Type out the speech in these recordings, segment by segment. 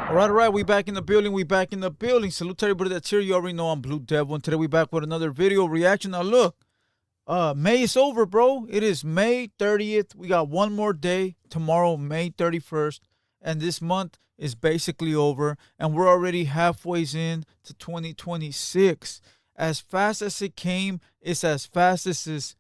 All right, we back in the building. We back in the building. Salute to everybody that's here. You already know I'm Blue Devil, and today we back with another video reaction. Now look, May is over, bro. It is May 30th. We got one more day. Tomorrow, May 31st, and this month is basically over, and we're already halfway in to 2026. As fast as it came, it's as fast as it's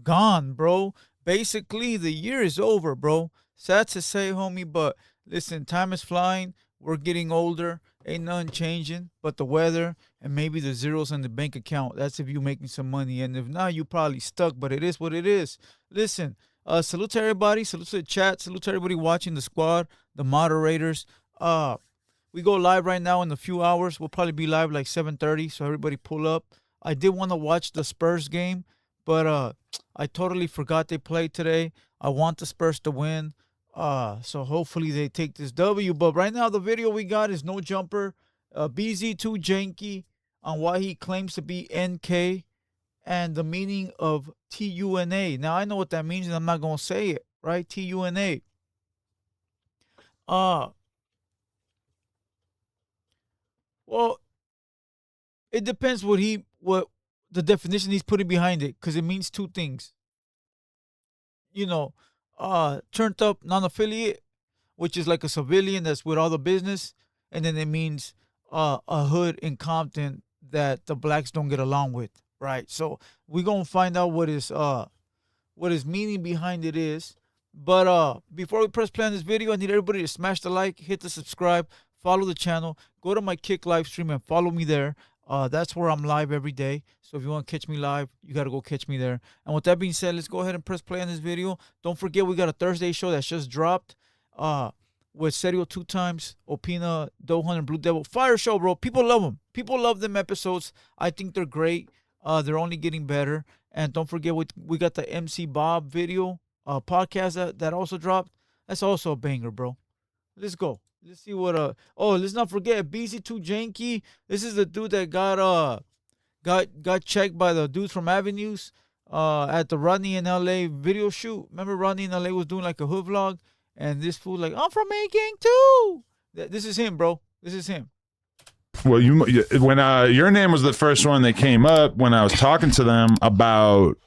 gone, bro. Basically, the year is over, bro. Sad to say, homie, but listen, time is flying. We're getting older. Ain't nothing changing but the weather and maybe the zeros on the bank account. That's if you making some money. And if not, you probably stuck, but it is what it is. Listen, salute to everybody. Salute to the chat. Salute to everybody watching, the squad, the moderators. We go live right now in a few hours. We'll probably be live like 7:30, so everybody pull up. I did want to watch the Spurs game, but I totally forgot they played today. I want the Spurs to win. So hopefully they take this W. But right now the video we got is No Jumper, Beezy to Janky on why he claims to be NK and the meaning of TUNA. Now I know what that means and I'm not gonna say it, right? TUNA. Well, it depends what the definition he's putting behind it, because it means two things. You know, turned up non-affiliate, which is like a civilian that's with all the business, and then it means a hood in Compton that the blacks don't get along with, right? So we're gonna find out what his meaning behind it is. But before we press play on this video, I need everybody to smash the like, hit the subscribe, follow the channel, go to my Kick live stream and follow me there. That's where I'm live every day. So if you want to catch me live, you got to go catch me there. And with that being said, let's go ahead and press play on this video. Don't forget, we got a Thursday show that's just dropped with Serio 2 times, Opina, Dohan, and Blue Devil. Fire show, bro. People love them. People love them episodes. I think they're great. They're only getting better. And don't forget, we got the MC Bob video podcast that also dropped. That's also a banger, bro. Let's go. Let's see what let's not forget Beezy to Janky. This is the dude that got checked by the dudes from Avenues at the Rodney in LA video shoot. Remember Rodney in LA was doing like a hood vlog, and this fool like, I'm from A Gang too. This is him, bro. This is him. Well, when your name was the first one that came up when I was talking to them about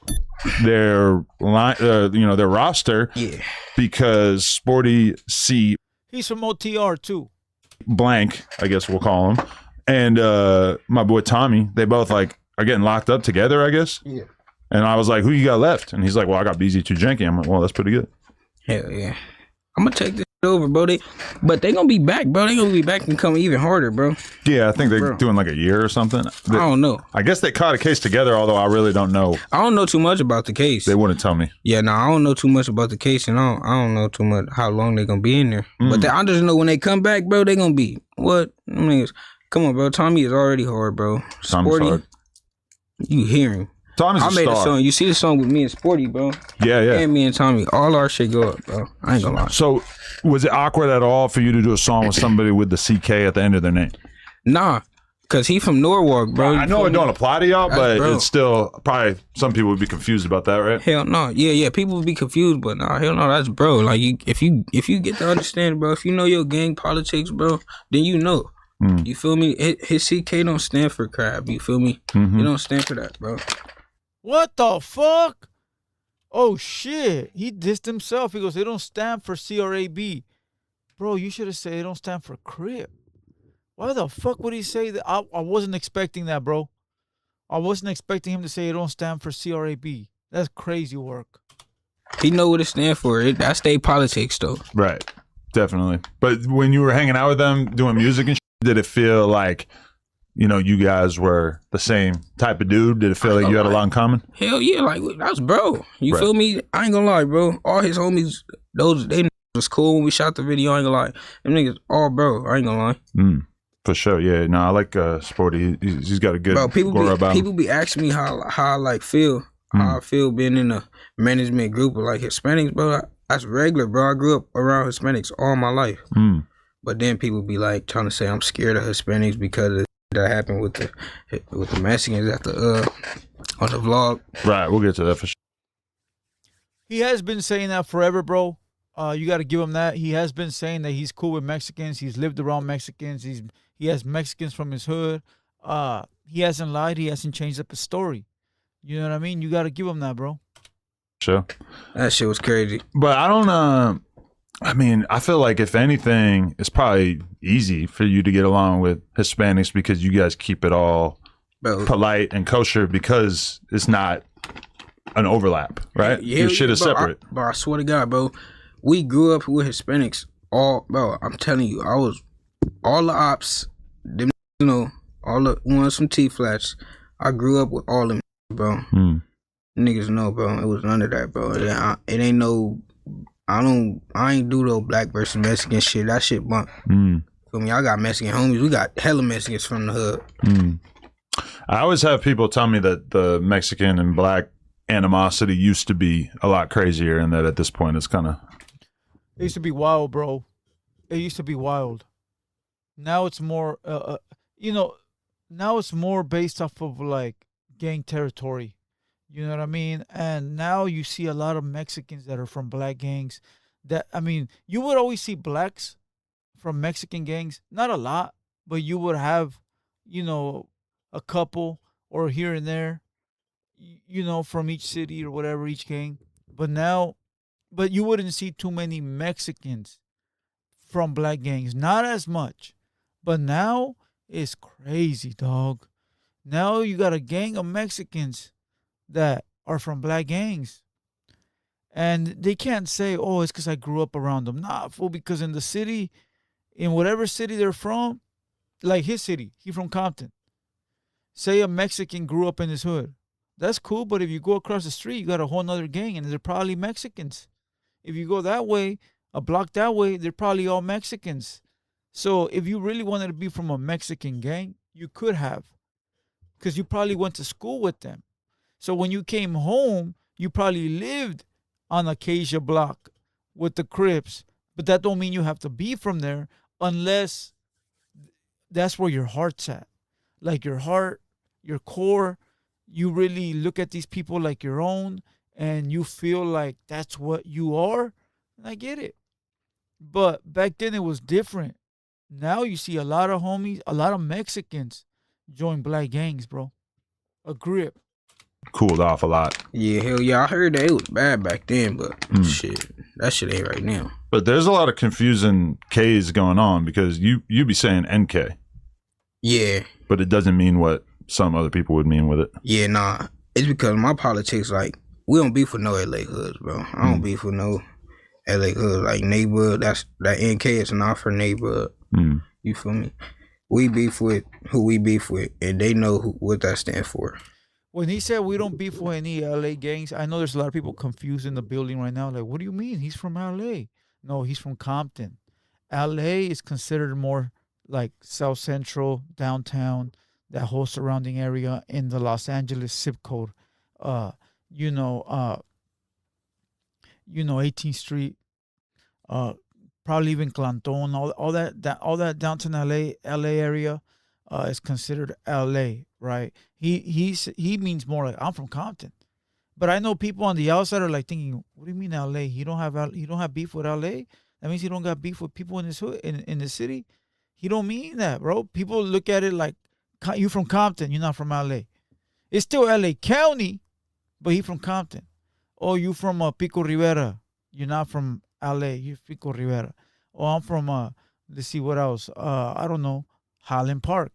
their their roster, yeah, because Sporty C. He's from OTR too. Blank, I guess we'll call him. And my boy Tommy, they both are getting locked up together, I guess. Yeah. And I was like, who you got left? And he's like, well, I got Beezy to Janky. I'm like, well, that's pretty good. Hell yeah. I'm gonna take this over, bro. But they gonna be back, bro. They gonna be back and come even harder, bro. Yeah, I think they're doing like a year or something. I don't know. I guess they caught a case together, although I really don't know. I don't know too much about the case. They wouldn't tell me. Yeah, no, I don't know too much about the case, and I don't know too much how long they gonna be in there. But I just know when they come back, bro, they gonna be what? I mean, come on, bro. Tommy is already hard, bro. Sporty, hard. You hear him. Tommy's I made a song. You see the song with me and Sporty, bro. Yeah, yeah. And me and Tommy. All our shit go up, bro. I ain't gonna lie. So, was it awkward at all for you to do a song with somebody with the CK at the end of their name? Nah, because he from Norwalk, bro. I know it don't apply to y'all, but it's still probably some people would be confused about that, right? Hell no. Yeah. People would be confused, but nah, hell no. That's bro. Like, if you get to understand, bro, if you know your gang politics, bro, then you know. You feel me? His CK don't stand for crab. You feel me? It don't stand for that, bro. What the fuck? Oh shit. He dissed himself. He goes, they don't stand for CRAB. Bro, you should have said it don't stand for crib. Why the fuck would he say that? I wasn't expecting that, bro. I wasn't expecting him to say it don't stand for CRAB. That's crazy work. He know what it stand for. That's their politics, though. Right. Definitely. But when you were hanging out with them doing music and shit, did it feel like, you guys were the same type of dude? Did it feel like you had a lot in common? Hell yeah, like that's bro. You feel me? I ain't gonna lie, bro. All his homies, they was cool when we shot the video. I ain't gonna lie. Them niggas all bro. I ain't gonna lie. For sure, yeah. No, I like Sporty. He's got a good people be asking me how I like feel. How I feel being in a management group of like Hispanics, bro. That's regular, bro. I grew up around Hispanics all my life. But then people be like trying to say I'm scared of Hispanics because that happened with the Mexicans at the on the vlog. Right, we'll get to that for sure. He has been saying that forever, bro. You got to give him that. He has been saying that he's cool with Mexicans. He's lived around Mexicans. He has Mexicans from his hood. He hasn't lied. He hasn't changed up his story. You know what I mean? You got to give him that, bro. Sure. That shit was crazy. But I don't. I mean, I feel like if anything, it's probably easy for you to get along with Hispanics because you guys keep it all polite and kosher because it's not an overlap, right? Yeah, your shit is separate. But I swear to God, bro, we grew up with Hispanics. Bro, I'm telling you, I was all the ops, them, all the ones from T-Flats. I grew up with all them, bro. Niggas know, bro. It was none of that, bro. It ain't no. I ain't do no black versus Mexican shit. That shit bunk. For me, I got Mexican homies. We got hella Mexicans from the hood. I always have people tell me that the Mexican and black animosity used to be a lot crazier, and that at this point it's kind of. It used to be wild, bro. It used to be wild. Now it's more, now it's more based off of like gang territory. You know what I mean? And now you see a lot of Mexicans that are from black gangs. You would always see blacks from Mexican gangs. Not a lot, but you would have, a couple or here and there, from each city or whatever, each gang. But you wouldn't see too many Mexicans from black gangs. Not as much. But now it's crazy, dog. Now you got a gang of Mexicans that are from black gangs. And they can't say, oh, it's because I grew up around them. Nah, fool, because in the city, in whatever city they're from, like his city, he from Compton. Say a Mexican grew up in his hood. That's cool, but if you go across the street, you got a whole nother gang, and they're probably Mexicans. If you go that way, a block that way, they're probably all Mexicans. So if you really wanted to be from a Mexican gang, you could have. Because you probably went to school with them. So when you came home, you probably lived on Acacia Block with the Crips, but that don't mean you have to be from there unless that's where your heart's at. Like your heart, your core, you really look at these people like your own and you feel like that's what you are. And I get it. But back then it was different. Now you see a lot of homies, a lot of Mexicans join black gangs, bro. A grip. Cooled off a lot. Yeah, hell yeah. I heard that it was bad back then, but shit, that shit ain't right now. But there's a lot of confusing K's going on because you be saying NK. Yeah. But it doesn't mean what some other people would mean with it. Yeah, nah. It's because my politics, like, we don't beef with no LA hoods, bro. I don't beef with no LA hoods. Like, neighborhood, that NK is not for neighborhood. You feel me? We beef with who we beef with, and they know what that stands for. When he said we don't beef with any LA gangs, I know there's a lot of people confused in the building right now. Like, what do you mean? He's from LA. No, he's from Compton. LA is considered more like South Central, downtown, that whole surrounding area in the Los Angeles zip code. 18th Street, probably even Clanton, all that downtown LA area is considered LA, right? He means more like I'm from Compton. But I know people on the outside are like thinking, what do you mean LA? He don't have beef with LA? That means he don't got beef with people in his hood, in the city. He don't mean that, bro. People look at it like you from Compton, you're not from LA. It's still LA County, but he from Compton. Oh, you from Pico Rivera. You're not from LA. You're Pico Rivera. Oh, I'm from let's see what else. I don't know. Highland Park.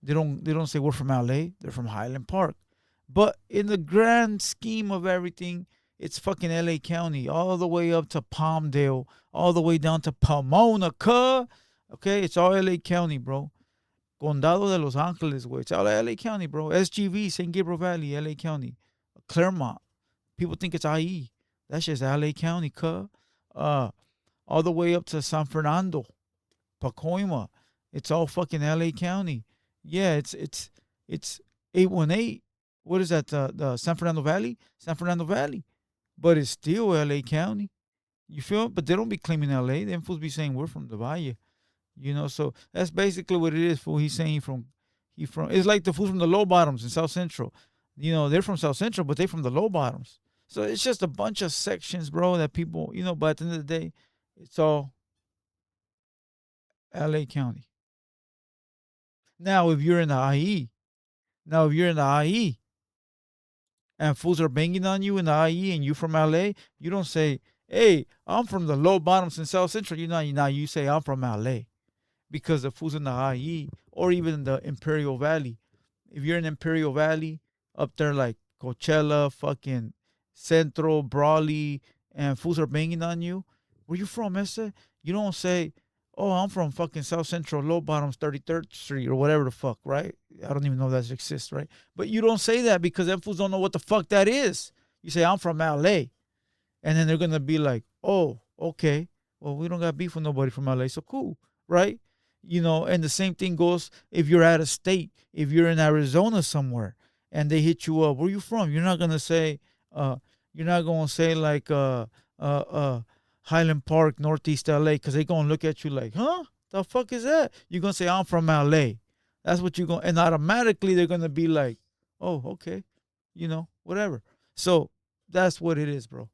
They don't say we're from LA. They're from Highland Park. But in the grand scheme of everything, it's fucking LA County, all the way up to Palmdale, all the way down to Pomona. Okay, it's all LA County, bro. Condado de Los Angeles, güey. It's all LA County, bro. SGV, St. Gabriel Valley, LA County. Claremont. People think it's IE. That's just LA County, all the way up to San Fernando, Pacoima. It's all fucking LA County. Yeah, it's 818. What is that? The San Fernando Valley? San Fernando Valley. But it's still LA County. You feel? But they don't be claiming LA. Them fools be saying we're from the Valle. So that's basically what it is. Fool. He's saying he from. It's like the fools from the low bottoms in South Central. They're from South Central, but they from the low bottoms. So it's just a bunch of sections, bro, that people, but at the end of the day, It's all LA County. Now, if you're in the IE, and fools are banging on you in the IE and you from LA, you don't say, hey, I'm from the low bottoms in South Central. You say, I'm from LA. Because the fools in the IE or even in the Imperial Valley. If you're in Imperial Valley, up there like Coachella, fucking Central, Brawley, and fools are banging on you, where you from, Essa? You don't say, oh, I'm from fucking South Central, Low Bottoms, 33rd Street, or whatever the fuck, right? I don't even know if that exists, right? But you don't say that because them fools don't know what the fuck that is. You say, I'm from LA. And then they're going to be like, oh, okay. Well, we don't got beef with nobody from LA, so cool, right? And the same thing goes if you're out of state, if you're in Arizona somewhere and they hit you up, where you from? You're not gonna say, like Highland Park, Northeast LA, because they're gonna look at you like, huh? The fuck is that? You're gonna say, I'm from LA. That's what you're gonna, and automatically they're gonna be like, oh, okay, whatever. So that's what it is, bro.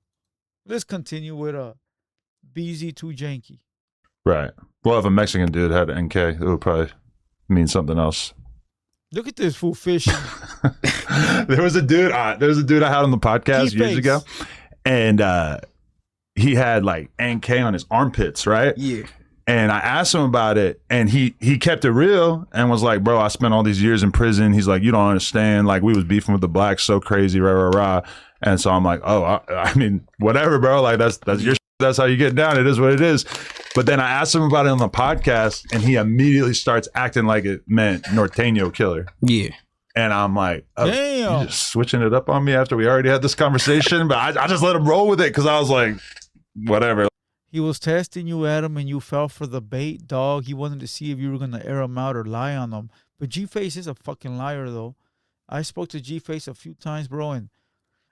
Let's continue with Beezy to Janky. Right. Well, if a Mexican dude had an NK, it would probably mean something else. Look at this fool fishing. There was a dude I had on the podcast years ago, and he had like NK on his armpits, right? Yeah. And I asked him about it, and he kept it real and was like, bro, I spent all these years in prison. He's like, you don't understand. Like, we was beefing with the blacks so crazy, rah, rah, rah. And so I'm like, oh, I mean, whatever, bro. Like, that's your that's how you get down. It is what it is. But then I asked him about it on the podcast, and he immediately starts acting like it meant Norteño killer. Yeah. And I'm like, oh, damn, you just switching it up on me after we already had this conversation. But I just let him roll with it because I was like, whatever. He was testing you, Adam, and you fell for the bait, dog. He wanted to see if you were going to air him out or lie on him. But G-Face is a fucking liar, though. I spoke to G-Face a few times, bro, and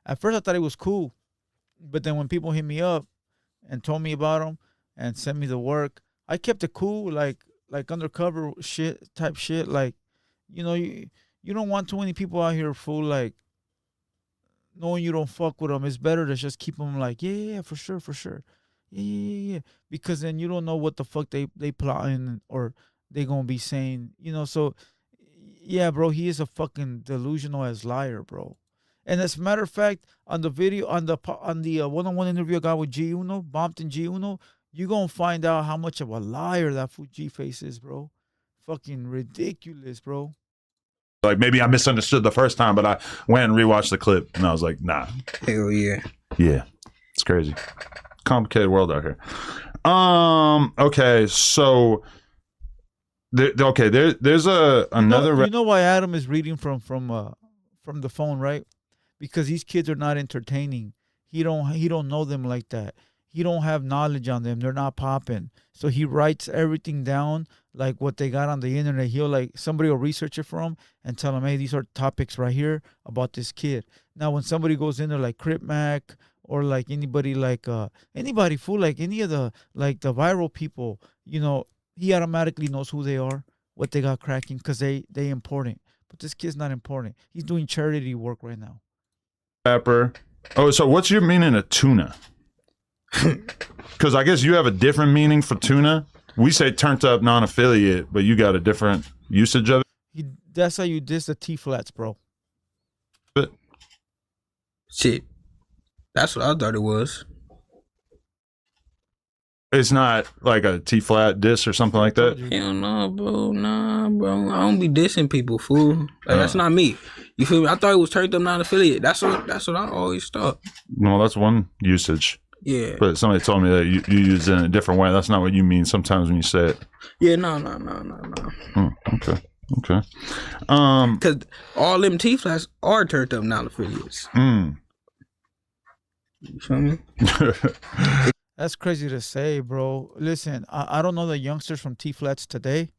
at first I thought it was cool. But then when people hit me up and told me about him and sent me the work, I kept it cool, like undercover type shit. Like, you don't want too many people out here, fool, like, knowing you don't fuck with them. It's better to just keep them like, yeah, for sure. Yeah. Because then you don't know what the fuck they plotting or they gonna be saying, So, yeah, bro, he is a fucking delusional as liar, bro. And as a matter of fact, on the video, on the one-on-one interview I got with G Uno, Compton G Uno, you gonna find out how much of a liar that fool G-Face is, bro. Fucking ridiculous, bro. Like, maybe I misunderstood the first time, but I went and rewatched the clip, and I was like, nah. Hell yeah. Yeah, it's crazy. Complicated world out here. Okay, so there's another. You know why Adam is reading from the phone, right? Because these kids are not entertaining. He don't know them like that. He don't have knowledge on them. They're not popping. So he writes everything down, like what they got on the internet. Somebody will research it for him and tell him, hey, these are topics right here about this kid. Now, when somebody goes in there like Crip Mac or like anybody fool, like any of the viral people, he automatically knows who they are, what they got cracking, because they important. But this kid's not important. He's doing charity work right now. Pepper. Oh, so what's your meaning of tuna? Because I guess you have a different meaning for tuna. We say turned up non-affiliate, but you got a different usage of it. That's how you diss the T-flats, bro. But shit, that's what I thought it was. It's not like a T-flat diss or something like that? Hell no, bro. Nah, bro. I don't be dissing people, fool. Like, that's not me. You feel me? I thought it was turned up non-affiliate. That's what I always thought. No, that's one usage. Yeah. But somebody told me that you use it in a different way. That's not what you mean sometimes when you say it. Yeah, no. Okay. Because all them T-flats are turned up non-affiliates. You feel me? That's crazy to say, bro. Listen, I don't know the youngsters from T-flats today,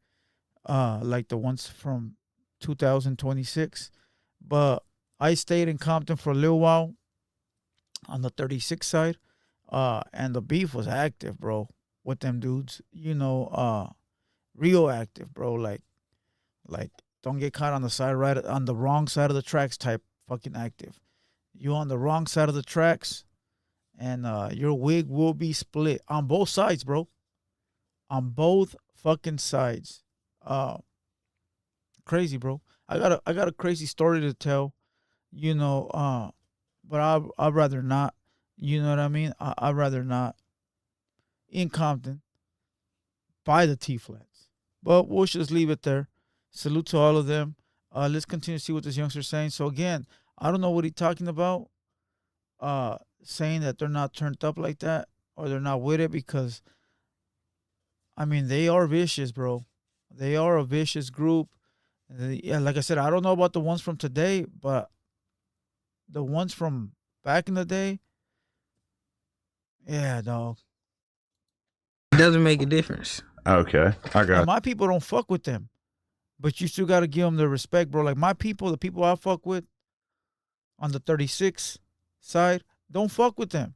like the ones from 2026, but I stayed in Compton for a little while on the 36 side, and the beef was active, bro, with them dudes. Real active, bro. Like don't get caught on the wrong side of the tracks type fucking active. You on the wrong side of the tracks, and your wig will be split on both sides, bro. On both fucking sides. Crazy, bro. I got a crazy story to tell, you know, but I'd rather not. You know what I mean? I'd rather not. In Compton, by the T flats. But we'll just leave it there. Salute to all of them. Let's continue to see what this youngster's saying. So again, I don't know what he's talking about. Saying that they're not turned up like that or they're not with it, because I mean they are vicious, bro. They are a vicious group. Yeah, like I said, I don't know about the ones from today, but the ones from back in the day, yeah, dog. It doesn't make a difference. Okay, I And got. my people don't fuck with them, but you still gotta give them the respect, bro. Like my people, the people I fuck with on the 36 side, don't fuck with them.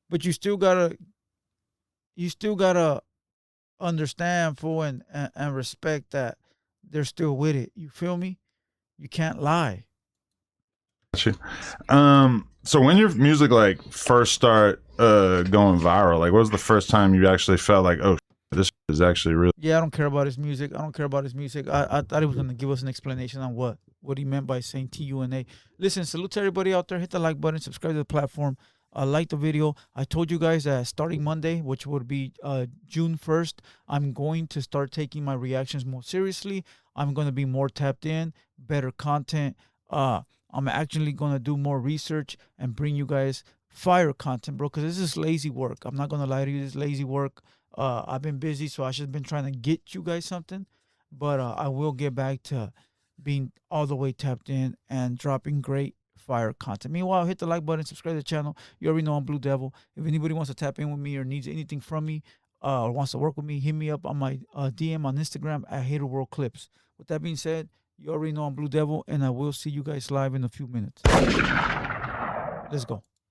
But you still gotta understand, fool, and respect that they're still with it. You feel me? You can't lie. You. So when your music like first start going viral, like what was the first time you actually felt like, oh, this is actually real? Yeah, I don't care about his music. I don't care about his music. I thought he was gonna give us an explanation on what he meant by saying TUNA. Listen, salute to everybody out there. Hit the like button, subscribe to the platform, like the video. I told you guys that starting Monday, which would be June 1st, I'm going to start taking my reactions more seriously. I'm gonna be more tapped in, better content. I'm actually gonna do more research and bring you guys fire content, bro. Because this is lazy work. I'm not gonna lie to you. This is lazy work. I've been busy, so I just been trying to get you guys something. But I will get back to being all the way tapped in and dropping great fire content. Meanwhile, hit the like button, subscribe to the channel. You already know I'm Blue Devil. If anybody wants to tap in with me or needs anything from me or wants to work with me, hit me up on my DM on Instagram at Hater World Clips. With that being said, you already know I'm Blue Devil, and I will see you guys live in a few minutes. Let's go.